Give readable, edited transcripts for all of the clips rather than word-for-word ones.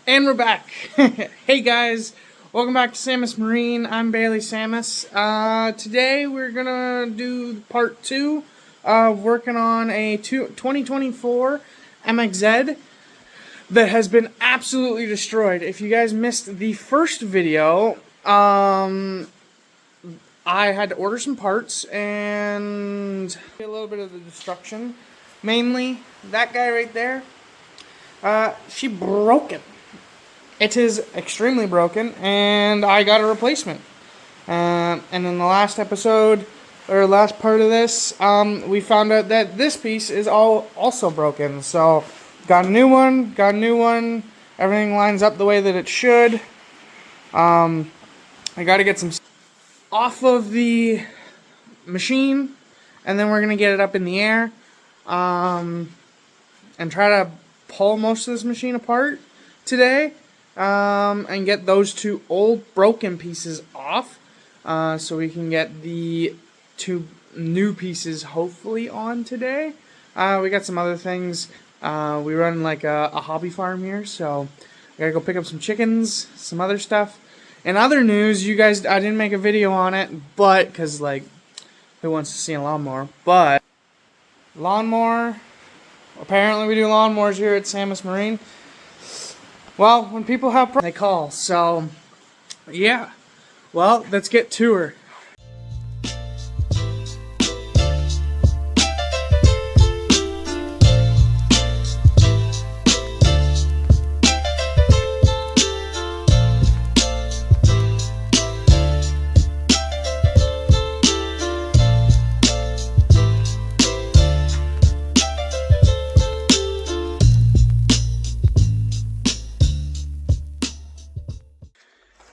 And we're back. Hey guys, welcome back to Samus Marine. I'm Bailey Samus. Today we're gonna do part 2 of working on a 2024 MXZ that has been absolutely destroyed. If you guys missed the first video, I had to order some parts and a little bit of the destruction. Mainly that guy right there. She broke it. It is extremely broken, and I got a replacement. And in the last episode, or last part of this, we found out that this piece is also broken. So, got a new one. Everything lines up the way that it should. I got to get some off of the machine, and then we're going to get it up in the air, and try to pull most of this machine apart today. And get those two old broken pieces off, so we can get the two new pieces hopefully on today. We got some other things. We run like a hobby farm here, so I gotta go pick up some chickens, some other stuff. In other news, you guys, I didn't make a video on it, but, cause like, who wants to see a lawnmower? But, lawnmower, apparently we do lawnmowers here at Samus Marine. Well, when people have problems, they call. So, yeah. Well, let's get to her.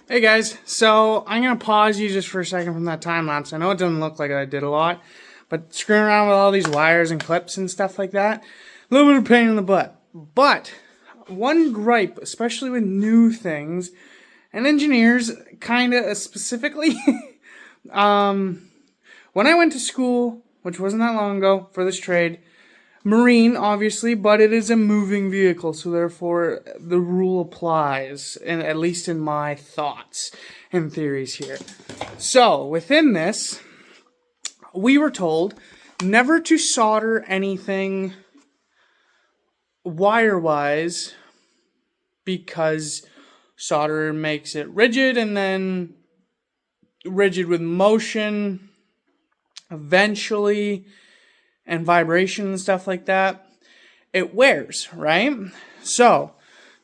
Hey guys, so I'm going to pause you just for a second from that time lapse. I know it doesn't look like I did a lot, but screwing around with all these wires and clips and stuff like that, a little bit of pain in the butt. But one gripe, especially with new things, and engineers kind of specifically, when I went to school, which wasn't that long ago for this trade, Marine, obviously, but it is a moving vehicle, so therefore the rule applies, and at least in my thoughts and theories here. So, within this, we were told never to solder anything wire-wise because solder makes it rigid, and then rigid with motion eventually, and vibration and stuff like that, it wears, right? So,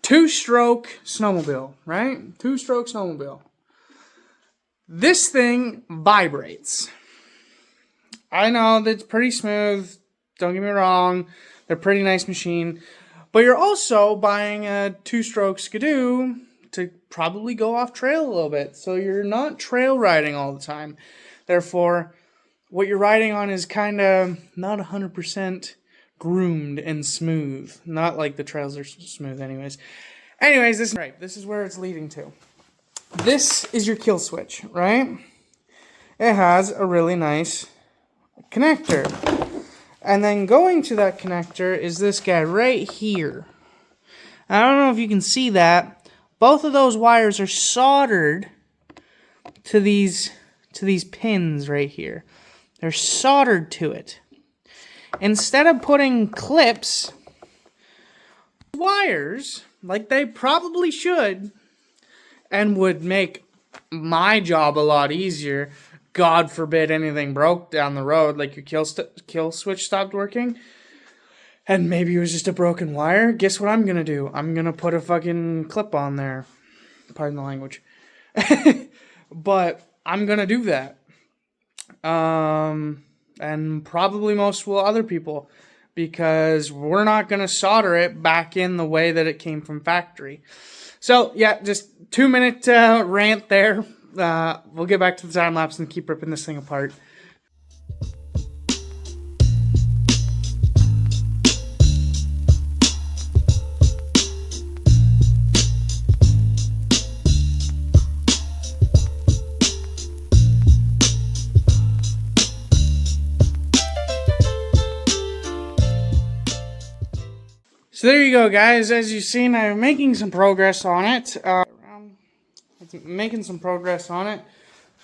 two-stroke snowmobile, right? Two-stroke snowmobile. This thing vibrates. I know that's pretty smooth, don't get me wrong, they're a pretty nice machine, but you're also buying a two-stroke Skidoo to probably go off trail a little bit, so you're not trail riding all the time. Therefore, what you're riding on is kind of not 100% groomed and smooth. Not like the trails are smooth anyways. Anyways, this is where it's leading to. This is your kill switch, right? It has a really nice connector. And then going to that connector is this guy right here. I don't know if you can see that. Both of those wires are soldered to these pins right here. They're soldered to it. Instead of putting clips, wires, like they probably should, and would make my job a lot easier. God forbid anything broke down the road, like your kill switch stopped working, and maybe it was just a broken wire. Guess what I'm going to do? I'm going to put a fucking clip on there. Pardon the language. But I'm going to do that. And probably most will other people, because we're not going to solder it back in the way that it came from factory. So yeah, just 2-minute rant there. We'll get back to the time lapse and keep ripping this thing apart. So there you go, guys. As you've seen, I'm making some progress on it. Making some progress on it.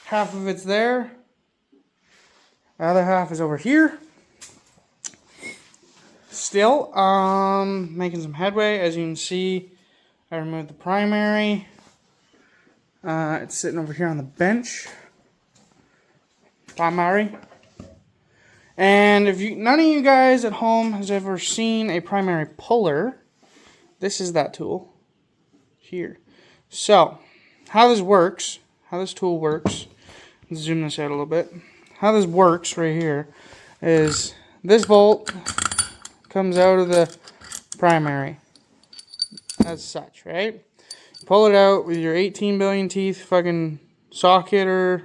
Half of it's there. The other half is over here. Still, making some headway. As you can see, I removed the primary. It's sitting over here on the bench. Primary. And if none of you guys at home has ever seen a primary puller, this is that tool here. So, how this works, how this tool works, let's zoom this out a little bit. How this works right here is this bolt comes out of the primary as such, right? Pull it out with your 18 billion teeth fucking socket or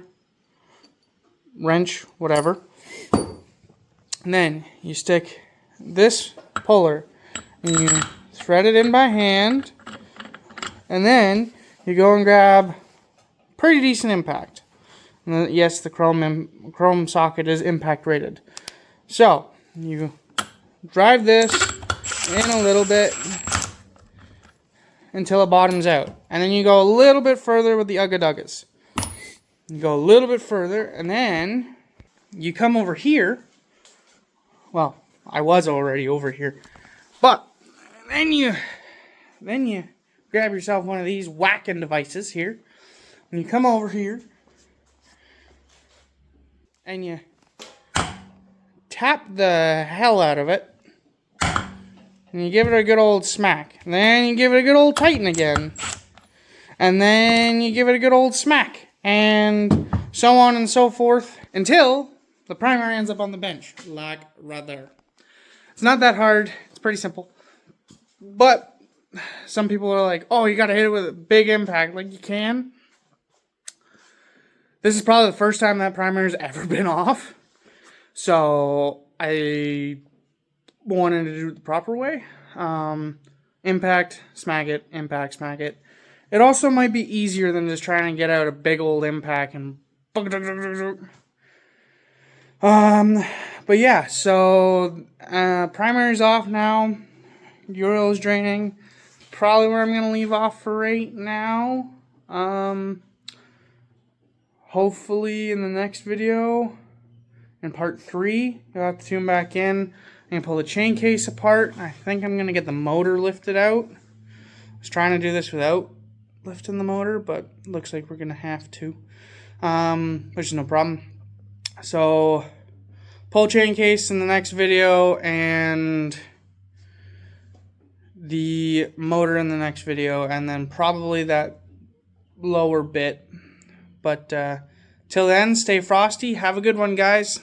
wrench, whatever. And then you stick this puller and you thread it in by hand. And then you go and grab pretty decent impact. And then, yes, the chrome socket is impact rated. So you drive this in a little bit until it bottoms out. And then you go a little bit further with the ugga-duggas. You go a little bit further and then you come over here. Well, I was already over here. But then you grab yourself one of these whacking devices here. And you come over here. And you tap the hell out of it. And you give it a good old smack. And then you give it a good old tighten again. And then you give it a good old smack. And so on and so forth. Until the primary ends up on the bench, like right there. It's not that hard. It's pretty simple. But some people are like, oh, you got to hit it with a big impact. Like, you can. This is probably the first time that primary's ever been off. So I wanted to do it the proper way. Impact, smack it, impact, smack it. It also might be easier than just trying to get out a big old impact and... But yeah, so primary's off now. Euro's draining. Probably where I'm going to leave off for right now. Hopefully in the next video, in part 3, you'll have to tune back in and pull the chain case apart. I think I'm going to get the motor lifted out. I was trying to do this without lifting the motor, but looks like we're going to have to, which is no problem. So, pull chain case in the next video, and the motor in the next video, and then probably that lower bit. But till then, stay frosty. Have a good one, guys.